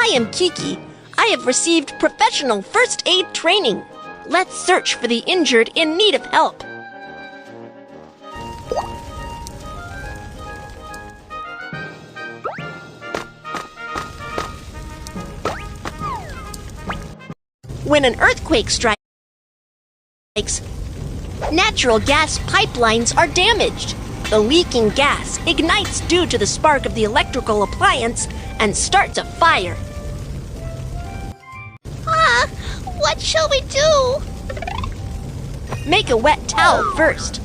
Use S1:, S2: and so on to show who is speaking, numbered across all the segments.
S1: I am Kiki. I have received professional first aid training. Let's search for the injured in need of help. When an earthquake strikes, natural gas pipelines are damaged. The leaking gas ignites due to the spark of the electrical appliance and starts a fire.
S2: What shall we do?
S1: Make a wet towel first.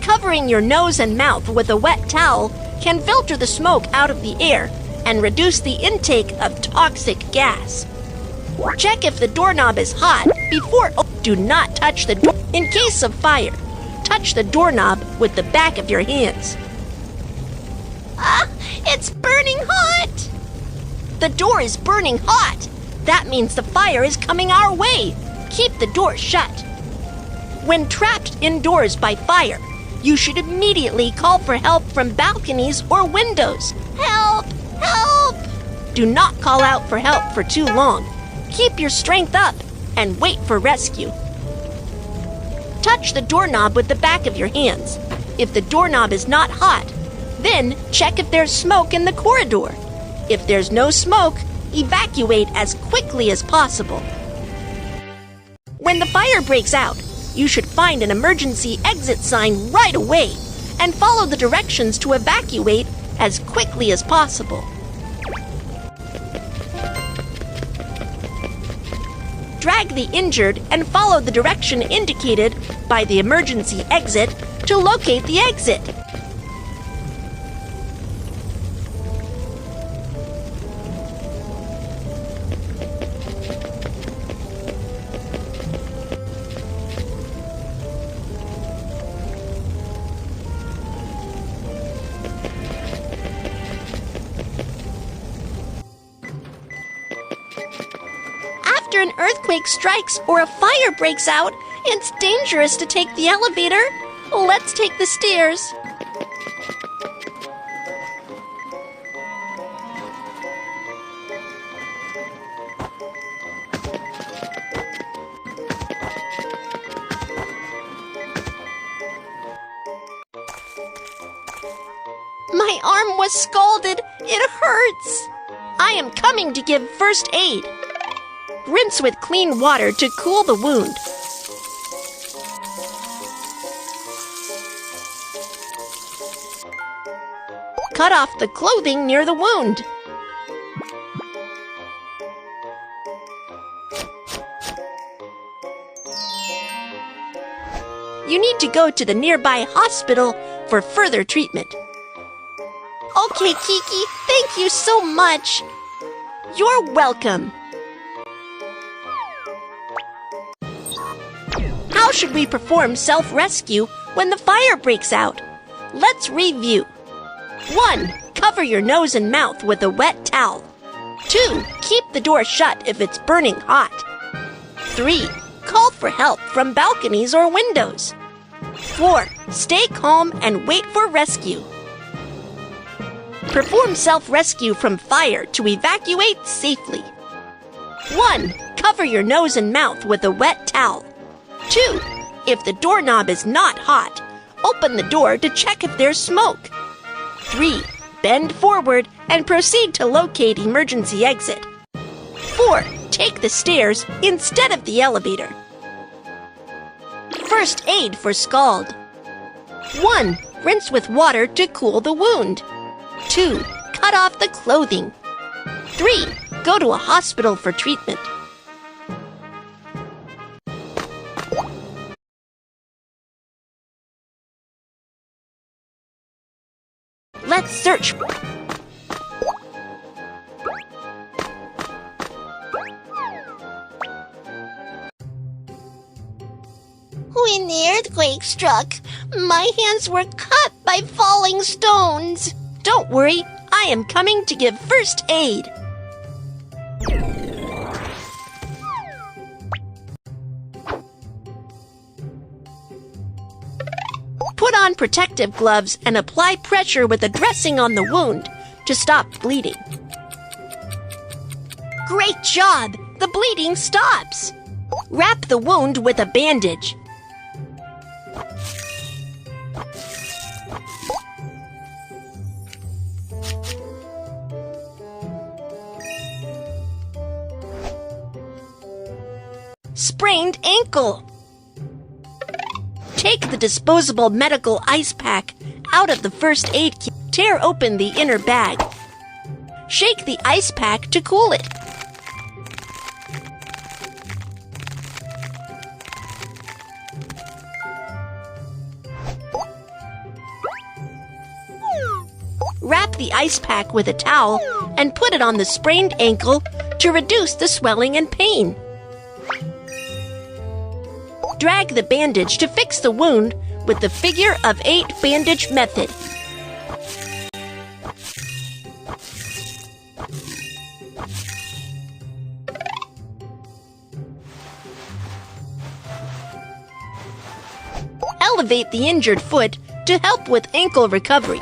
S1: Covering your nose and mouth with a wet towel can filter the smoke out of the air and reduce the intake of toxic gas. Check if the doorknob is hot before. Do not touch the door. In case of fire, touch the doorknob with the back of your hands.
S2: It's burning hot!
S1: The door is burning hot. That means the fire is coming our way. Keep the door shut. When trapped indoors by fire, you should immediately call for help from balconies or windows.
S2: Help! Help!
S1: Do not call out for help for too long. Keep your strength up and wait for rescue. Touch the doorknob with the back of your hands. If the doorknob is not hot, then check if there's smoke in the corridor. If there's no smoke, evacuate as quickly as possible. When the fire breaks out, you should find an emergency exit sign right away and follow the directions to evacuate as quickly as possible. Drag the injured and follow the direction indicated by the emergency exit to locate the exit. After an earthquake strikes or a fire breaks out, it's dangerous to take the elevator. Let's take the stairs. My arm was scalded. It hurts. I am coming to give first aid. Rinse with clean water to cool the wound. Cut off the clothing near the wound. You need to go to the nearby hospital for further treatment.
S2: Okay, Kiki, thank you so much.
S1: You're welcome. How should we perform self-rescue when the fire breaks out? Let's review. 1. Cover your nose and mouth with a wet towel. 2. Keep the door shut if it's burning hot. 3. Call for help from balconies or windows. 4. Stay calm and wait for rescue. Perform self-rescue from fire to evacuate safely. 1. Cover your nose and mouth with a wet towel. 2. If the doorknob is not hot, open the door to check if there's smoke. 3. Bend forward and proceed to locate emergency exit. 4. Take the stairs instead of the elevator. First aid for scald. 1. Rinse with water to cool the wound. 2. Cut off the clothing. 3. Go to a hospital for treatment. Let's search.
S2: When the earthquake struck, my hands were cut by falling stones.
S1: Don't worry, I am coming to give first aid. on protective gloves and apply pressure with a dressing on the wound to stop bleeding. Great job! The bleeding stops! Wrap the wound with a bandage. Sprained ankle. Take the disposable medical ice pack out of the first aid kit. Tear open the inner bag. Shake the ice pack to cool it. Wrap the ice pack with a towel and put it on the sprained ankle to reduce the swelling and pain. Drag the bandage to fix the wound with the figure of 8 bandage method. Elevate the injured foot to help with ankle recovery.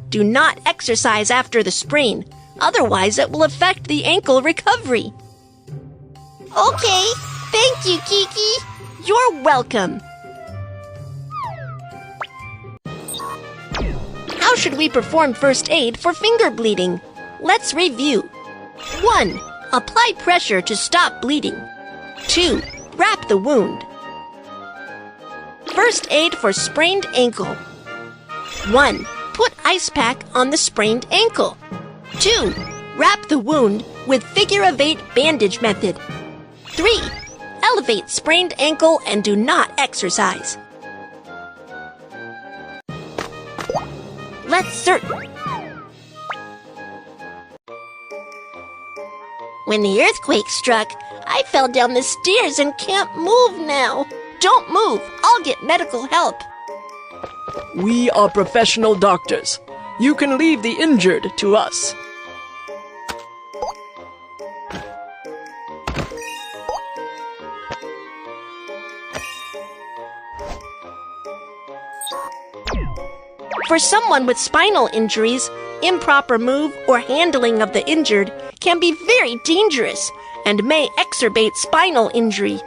S1: Do not exercise after the sprain, otherwise it will affect the ankle recovery.
S2: Okay, thank you, Kiki.
S1: You're welcome. How should we perform first aid for finger bleeding? Let's review. 1. Apply pressure to stop bleeding. 2. Wrap the wound. First aid for sprained ankle. 1. Put ice pack on the sprained ankle. 2. Wrap the wound with figure of 8 bandage method. 3. Elevate sprained ankle and do not exercise. Let's search.
S2: When the earthquake struck, I fell down the stairs and can't move now.
S1: Don't move. I'll get medical help.
S3: We are professional doctors. You can leave the injured to us.
S1: For someone with spinal injuries, improper move or handling of the injured can be very dangerous and may exacerbate spinal injury.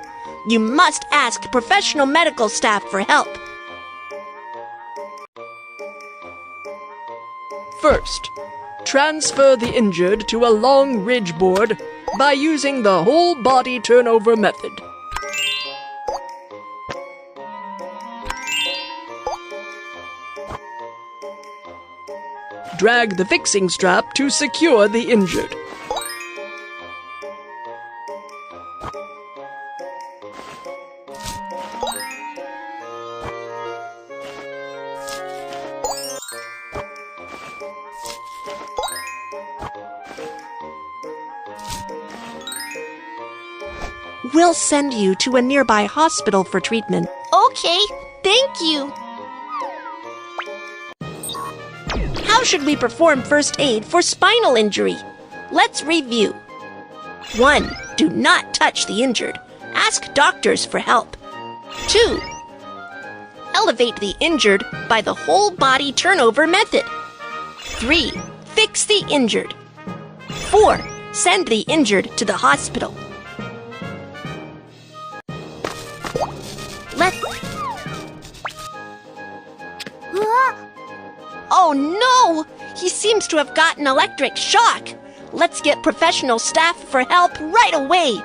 S1: You must ask professional medical staff for help.
S3: First, transfer the injured to a long ridge board by using the whole body turnover method. Drag the fixing strap to secure the injured.
S1: We'll send you to a nearby hospital for treatment.
S2: Okay, thank you.
S1: How should we perform first aid for spinal injury? Let's review. 1. Do not touch the injured. Ask doctors for help. 2. Elevate the injured by the whole body turnover method. 3. Fix the injured. 4. Send the injured to the hospital. Oh no! He seems to have gotten electric shock. Let's get professional staff for help right away.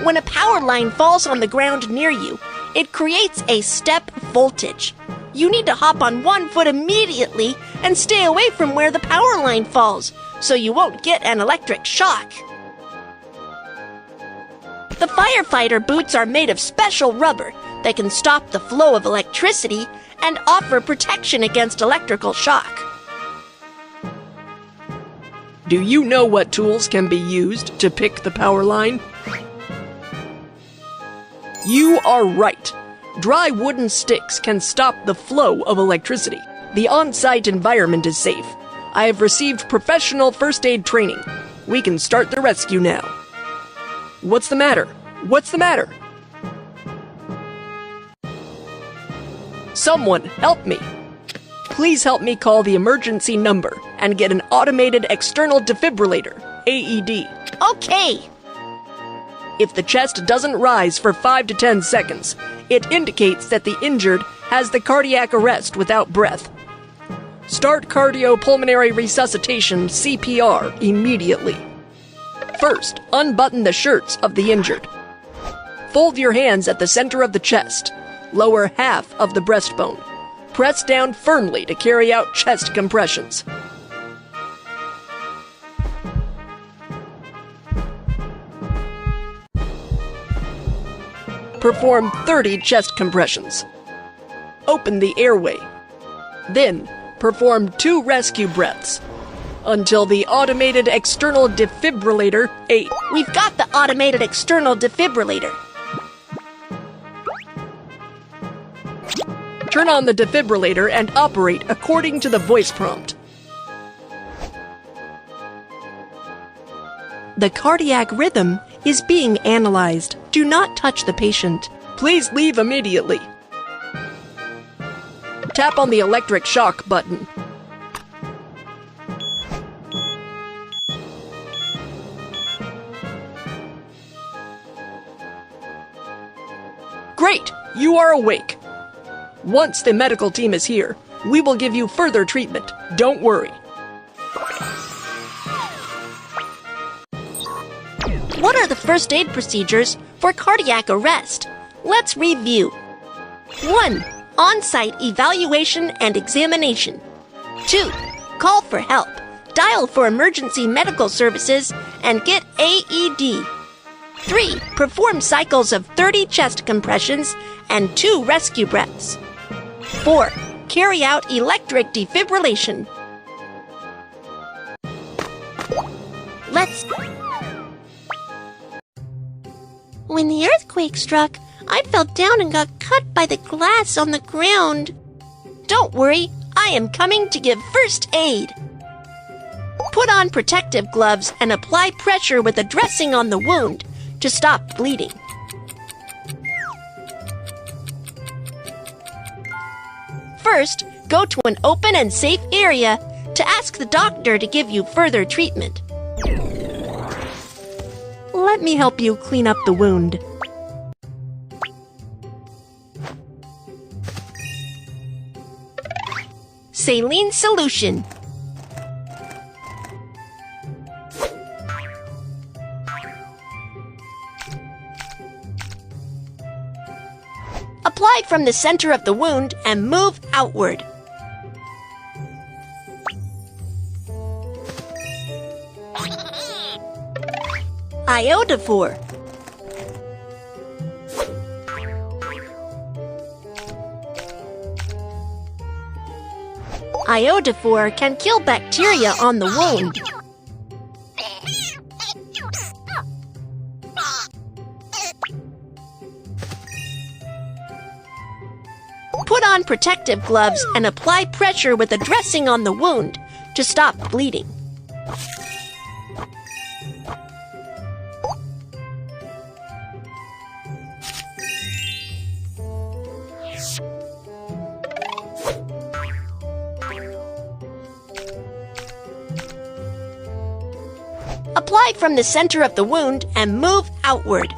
S1: When a power line falls on the ground near you, it creates a step voltage. You need to hop on one foot immediately and stay away from where the power line falls, so you won't get an electric shock. The firefighter boots are made of special rubber that can stop the flow of electricity and offer protection against electrical shock.
S3: Do you know what tools can be used to pick the power line? You are right. Dry wooden sticks can stop the flow of electricity. The on-site environment is safe. I have received professional first aid training. We can start the rescue now. What's the matter? What's the matter? Someone help me! Please help me call the emergency number and get an automated external defibrillator, AED.
S1: Okay.
S3: If the chest doesn't rise for 5 to 10 seconds, it indicates that the injured has the cardiac arrest without breath. Start cardiopulmonary resuscitation, CPR, immediately. First, unbutton the shirts of the injured. Fold your hands at the center of the chest. Lower half of the breastbone. Press down firmly to carry out chest compressions. Perform 30 chest compressions. Open the airway. Then, perform 2 rescue breaths until the automated external defibrillator
S1: We've got the automated external defibrillator.
S3: Turn on the defibrillator and operate according to the voice prompt.
S1: The cardiac rhythm is being analyzed. Do not touch the patient.
S3: Please leave immediately. Tap on the electric shock button. Great! You are awake. Once the medical team is here, we will give you further treatment. Don't worry.
S1: What are the first aid procedures for cardiac arrest? Let's review. 1. On-site evaluation and examination. 2. Call for help. Dial for emergency medical services and get AED. 3. Perform cycles of 30 chest compressions and 2 rescue breaths. 4. Carry out electric defibrillation.
S2: When the earthquake struck, I fell down and got cut by the glass on the ground.
S1: Don't worry, I am coming to give first aid. Put on protective gloves and apply pressure with a dressing on the wound to stop bleeding. First, go to an open and safe area to ask the doctor to give you further treatment. Let me help you clean up the wound. Saline solution. Apply from the center of the wound and move outward. Iodophor. Iodophor can kill bacteria on the wound. Put on protective gloves and apply pressure with a dressing on the wound to stop bleeding. Apply from the center of the wound and move outward.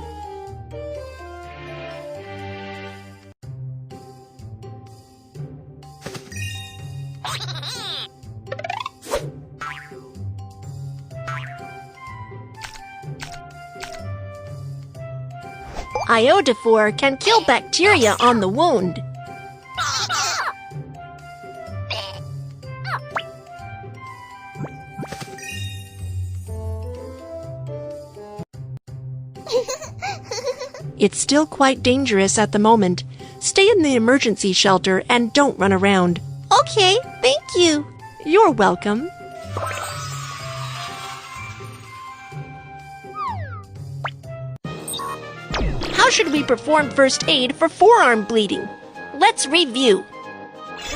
S1: Iodophor can kill bacteria on the wound. It's still quite dangerous at the moment. Stay in the emergency shelter and don't run around.
S2: Okay, thank you.
S1: You're welcome. How should we perform first aid for forearm bleeding? Let's review.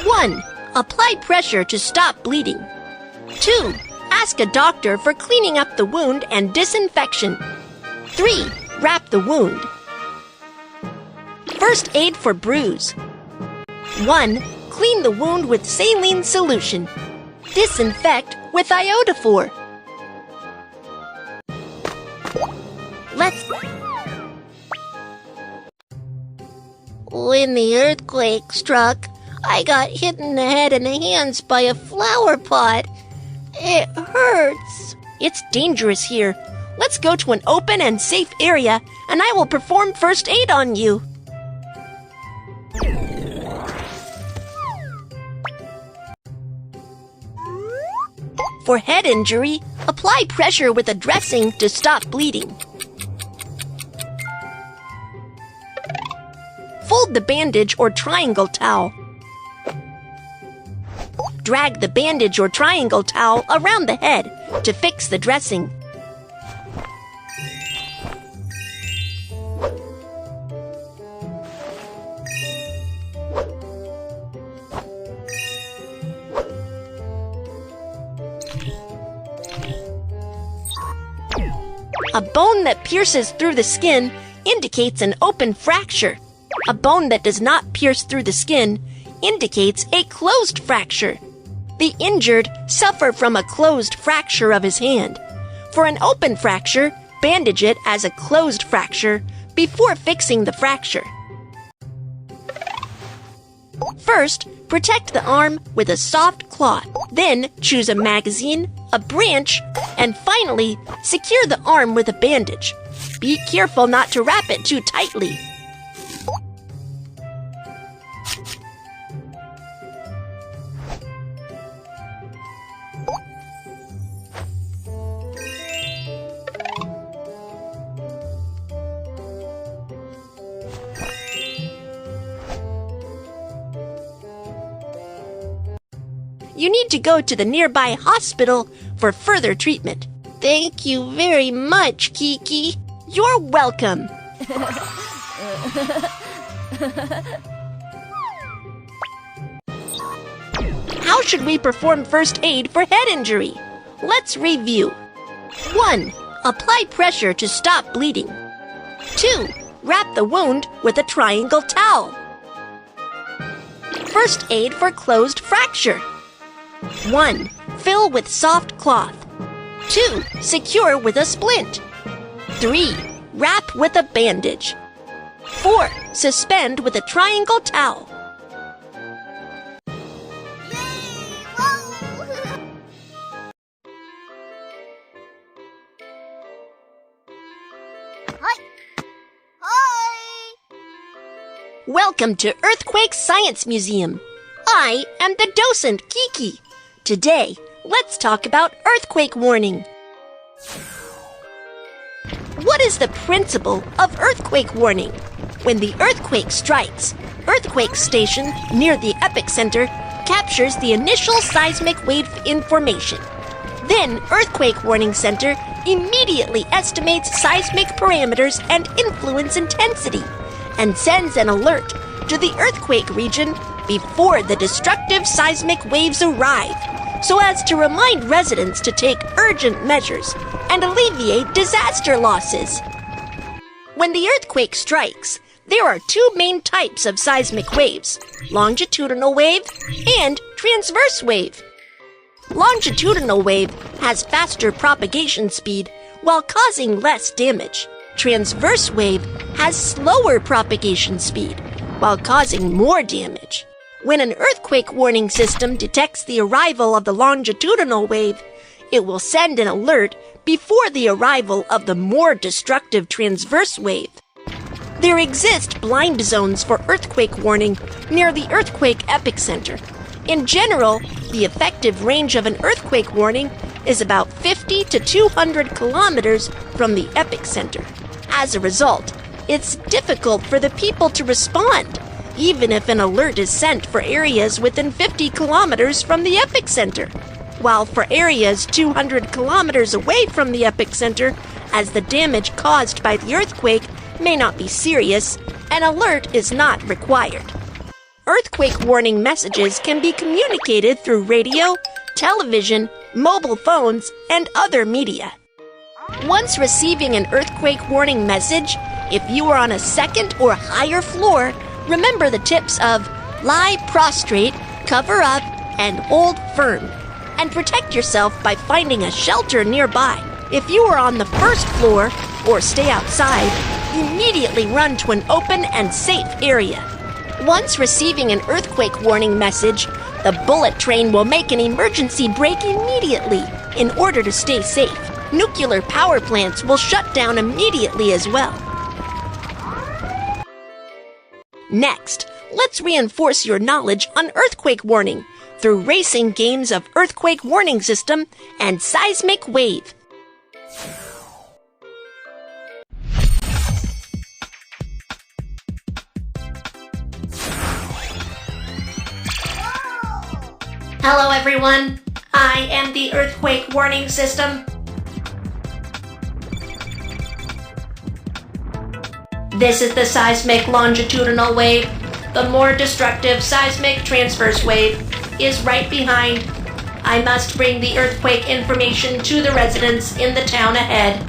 S1: 1. Apply pressure to stop bleeding. 2. Ask a doctor for cleaning up the wound and disinfection. 3. Wrap the wound. First aid for bruise. 1. Clean the wound with saline solution. Disinfect with iodophor.
S2: When the earthquake struck, I got hit in the head and the hands by a flower pot. It hurts.
S1: It's dangerous here. Let's go to an open and safe area, and I will perform first aid on you. For head injury, apply pressure with a dressing to stop bleeding. Fold the bandage or triangle towel. Drag the bandage or triangle towel around the head to fix the dressing. A bone that pierces through the skin indicates an open fracture. A bone that does not pierce through the skin indicates a closed fracture. The injured suffer from a closed fracture of his hand. For an open fracture, bandage it as a closed fracture before fixing the fracture. First, protect the arm with a soft cloth. Then, choose a magazine, a branch, and finally, secure the arm with a bandage. Be careful not to wrap it too tightly. You need to go to the nearby hospital for further treatment.
S2: Thank you very much, Kiki.
S1: You're welcome. How should we perform first aid for head injury? Let's review. 1. Apply pressure to stop bleeding. 2. Wrap the wound with a triangle towel. First aid for closed fracture. 1. Fill with soft cloth. 2. Secure with a splint. 3. Wrap with a bandage. 4. Suspend with a triangle towel. Welcome to Earthquake Science Museum. I am the docent, Kiki. Today, let's talk about earthquake warning. What is the principle of earthquake warning? When the earthquake strikes, earthquake station near the epicenter captures the initial seismic wave information. Then Earthquake Warning Center immediately estimates seismic parameters and influence intensity and sends an alert to the earthquake region before the destructive seismic waves arrive, so as to remind residents to take urgent measures and alleviate disaster losses. When the earthquake strikes, there are two main types of seismic waves: longitudinal wave and transverse wave. Longitudinal wave has faster propagation speed while causing less damage. Transverse wave has slower propagation speed while causing more damage. When an earthquake warning system detects the arrival of the longitudinal wave, it will send an alert before the arrival of the more destructive transverse wave. There exist blind zones for earthquake warning near the earthquake epicenter. In general, the effective range of an earthquake warning is about 50 to 200 kilometers from the epicenter. As a result, it's difficult for the people to respond, even if an alert is sent for areas within 50 kilometers from the epicenter. While for areas 200 kilometers away from the epicenter, as the damage caused by the earthquake may not be serious, an alert is not required. Earthquake warning messages can be communicated through radio, television, mobile phones, and other media. Once receiving an earthquake warning message, if you are on a second or higher floor, remember the tips of Lie prostrate, cover up, and hold firm. And protect yourself by finding a shelter nearby. If you are on the first floor or stay outside, immediately run to an open and safe area. Once receiving an earthquake warning message, the bullet train will make an emergency brake immediately in order to stay safe. Nuclear power plants will shut down immediately as well. Next, let's reinforce your knowledge on earthquake warning through racing games of earthquake warning system and seismic wave.
S2: Hello, everyone. I am the earthquake warning system. This is the seismic longitudinal wave. The more destructive seismic transverse wave is right behind. I must bring the earthquake information to the residents in the town ahead.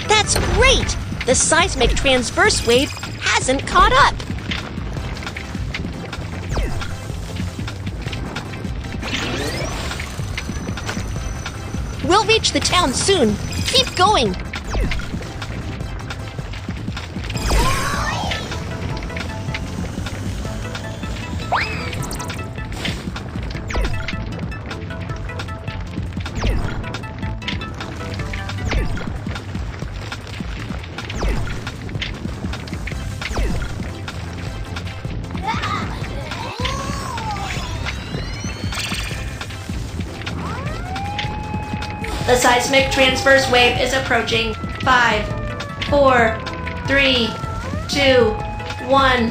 S1: That's great! The seismic transverse wave hasn't caught up. We'll reach the town soon. Keep going.
S2: The seismic transverse wave is approaching. 5, 4, 3, 2, 1.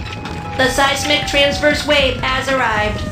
S2: The seismic transverse wave has arrived.